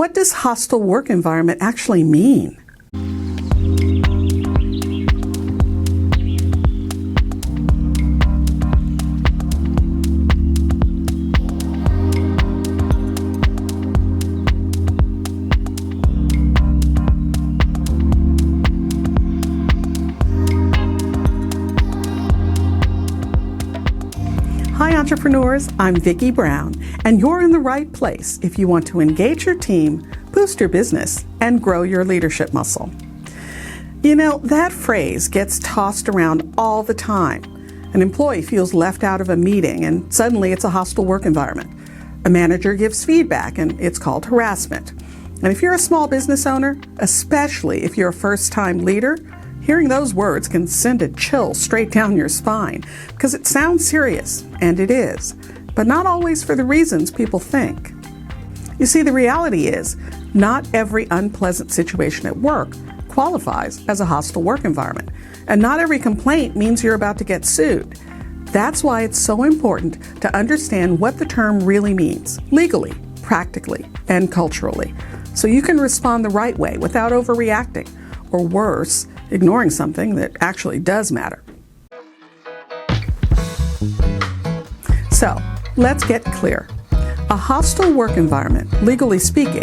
What does hostile work environment actually mean? Hi entrepreneurs, I'm Vicky Brown, and you're in the right place if you want to engage your team, boost your business, and grow your leadership muscle. You know, that phrase gets tossed around all the time. An employee feels left out of a meeting and suddenly it's a hostile work environment. A manager gives feedback and it's called harassment. And if you're a small business owner, especially if you're a first-time leader, hearing those words can send a chill straight down your spine because it sounds serious, and it is, but not always for the reasons people think. You see, the reality is, not every unpleasant situation at work qualifies as a hostile work environment, and not every complaint means you're about to get sued. That's why it's so important to understand what the term really means, legally, practically, and culturally, so you can respond the right way without overreacting, or worse, ignoring something that actually does matter. So, let's get clear. A hostile work environment, legally speaking,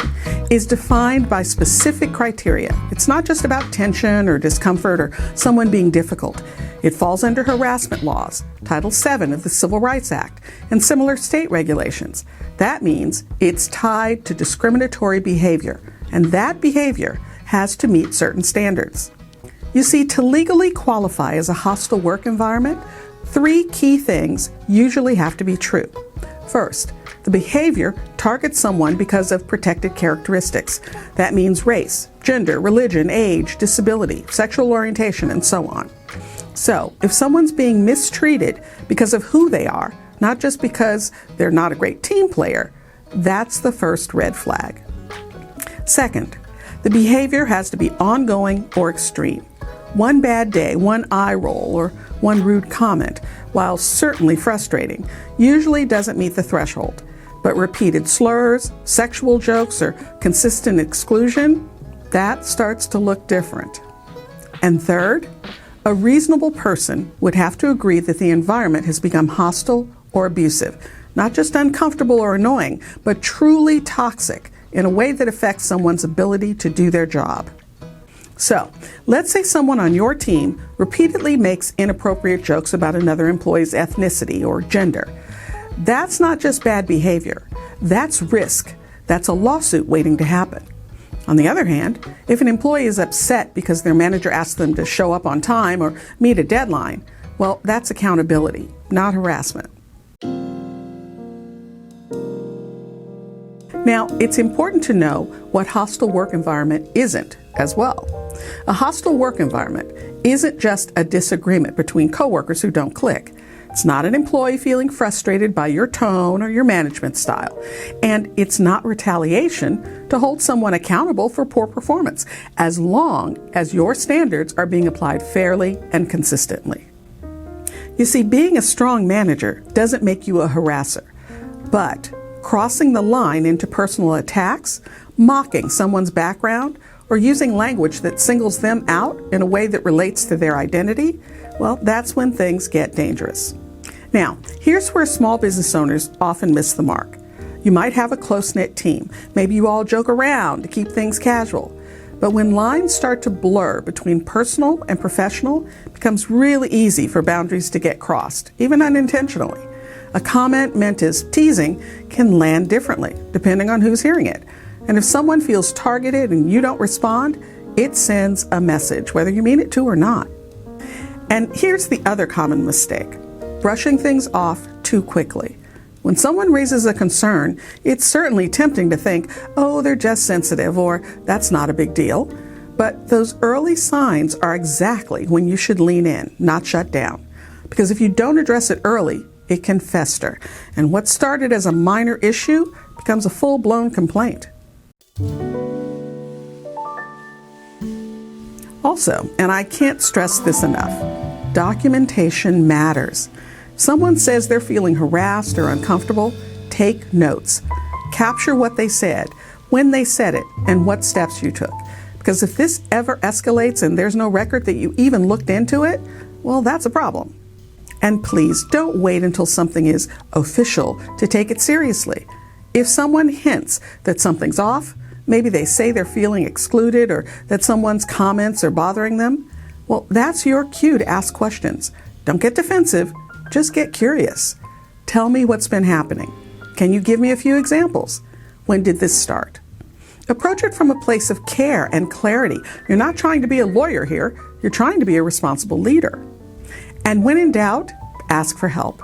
is defined by specific criteria. It's not just about tension or discomfort or someone being difficult. It falls under harassment laws, Title VII of the Civil Rights Act, and similar state regulations. That means it's tied to discriminatory behavior, and that behavior has to meet certain standards. You see, to legally qualify as a hostile work environment, three key things usually have to be true. First, the behavior targets someone because of protected characteristics. That means race, gender, religion, age, disability, sexual orientation, and so on. So, if someone's being mistreated because of who they are, not just because they're not a great team player, that's the first red flag. Second, the behavior has to be ongoing or extreme. One bad day, one eye roll, or one rude comment, while certainly frustrating, usually doesn't meet the threshold. But repeated slurs, sexual jokes, or consistent exclusion, that starts to look different. And third, a reasonable person would have to agree that the environment has become hostile or abusive, not just uncomfortable or annoying, but truly toxic in a way that affects someone's ability to do their job. So, let's say someone on your team repeatedly makes inappropriate jokes about another employee's ethnicity or gender. That's not just bad behavior. That's risk. That's a lawsuit waiting to happen. On the other hand, if an employee is upset because their manager asked them to show up on time or meet a deadline, well, that's accountability, not harassment. Now, it's important to know what hostile work environment isn't as well. A hostile work environment isn't just a disagreement between coworkers who don't click. It's not an employee feeling frustrated by your tone or your management style. And it's not retaliation to hold someone accountable for poor performance, as long as your standards are being applied fairly and consistently. You see, being a strong manager doesn't make you a harasser, but crossing the line into personal attacks, mocking someone's background, or using language that singles them out in a way that relates to their identity, well, that's when things get dangerous. Now, here's where small business owners often miss the mark. You might have a close-knit team. Maybe you all joke around to keep things casual. But when lines start to blur between personal and professional, it becomes really easy for boundaries to get crossed, even unintentionally. A comment meant as teasing can land differently, depending on who's hearing it. And if someone feels targeted and you don't respond, it sends a message, whether you mean it to or not. And here's the other common mistake: brushing things off too quickly. When someone raises a concern, it's certainly tempting to think, oh, they're just sensitive, or that's not a big deal. But those early signs are exactly when you should lean in, not shut down. Because if you don't address it early, it can fester. And what started as a minor issue becomes a full-blown complaint. Also, and I can't stress this enough, documentation matters. If someone says they're feeling harassed or uncomfortable, take notes. Capture what they said, when they said it, and what steps you took. Because if this ever escalates and there's no record that you even looked into it, well, that's a problem. And please don't wait until something is official to take it seriously. If someone hints that something's off, maybe they say they're feeling excluded or that someone's comments are bothering them, well, that's your cue to ask questions. Don't get defensive, just get curious. Tell me what's been happening. Can you give me a few examples? When did this start? Approach it from a place of care and clarity. You're not trying to be a lawyer here, you're trying to be a responsible leader. And when in doubt, ask for help.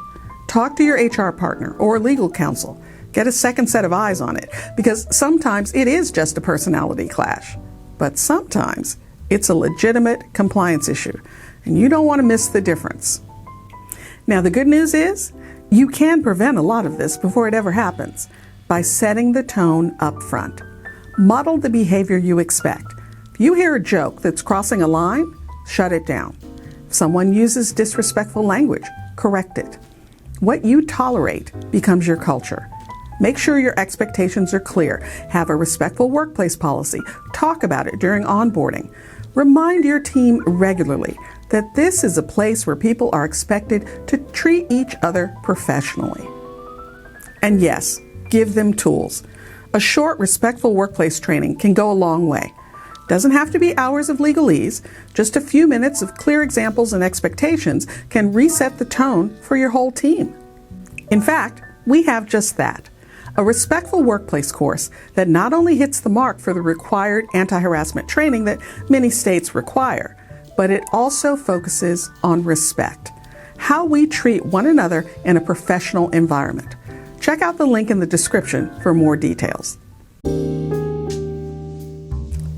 Talk to your HR partner or legal counsel. Get a second set of eyes on it, because sometimes it is just a personality clash. But sometimes it's a legitimate compliance issue, and you don't want to miss the difference. Now, the good news is you can prevent a lot of this before it ever happens by setting the tone up front. Model the behavior you expect. If you hear a joke that's crossing a line, shut it down. If someone uses disrespectful language, correct it. What you tolerate becomes your culture. Make sure your expectations are clear. Have a respectful workplace policy. Talk about it during onboarding. Remind your team regularly that this is a place where people are expected to treat each other professionally. And yes, give them tools. A short, respectful workplace training can go a long way. Doesn't have to be hours of legalese. Just a few minutes of clear examples and expectations can reset the tone for your whole team. In fact, we have just that. A respectful workplace course that not only hits the mark for the required anti-harassment training that many states require, but it also focuses on respect, how we treat one another in a professional environment. Check out the link in the description for more details.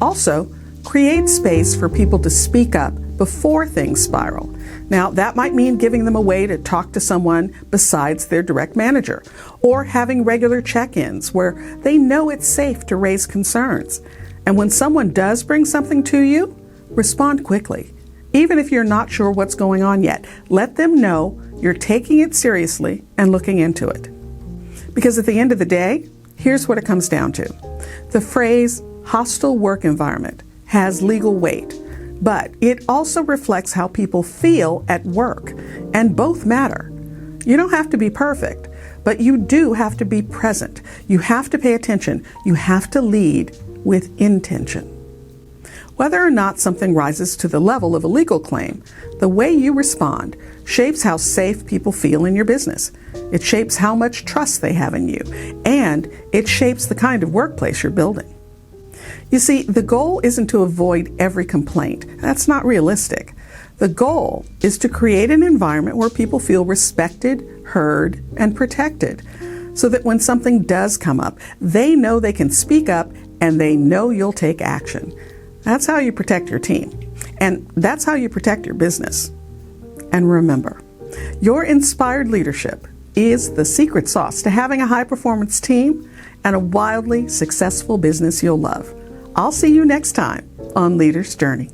Also, create space for people to speak up before things spiral. Now, that might mean giving them a way to talk to someone besides their direct manager, or having regular check-ins where they know it's safe to raise concerns. And when someone does bring something to you, respond quickly. Even if you're not sure what's going on yet, let them know you're taking it seriously and looking into it. Because at the end of the day, here's what it comes down to. The phrase hostile work environment has legal weight, but it also reflects how people feel at work, and both matter. You don't have to be perfect, but you do have to be present. You have to pay attention. You have to lead with intention. Whether or not something rises to the level of a legal claim, the way you respond shapes how safe people feel in your business. It shapes how much trust they have in you, and it shapes the kind of workplace you're building. You see, the goal isn't to avoid every complaint. That's not realistic. The goal is to create an environment where people feel respected, heard, and protected, so that when something does come up, they know they can speak up and they know you'll take action. That's how you protect your team, and that's how you protect your business. And remember, your inspired leadership is the secret sauce to having a high-performance team and a wildly successful business you'll love. I'll see you next time on Leader's Journey.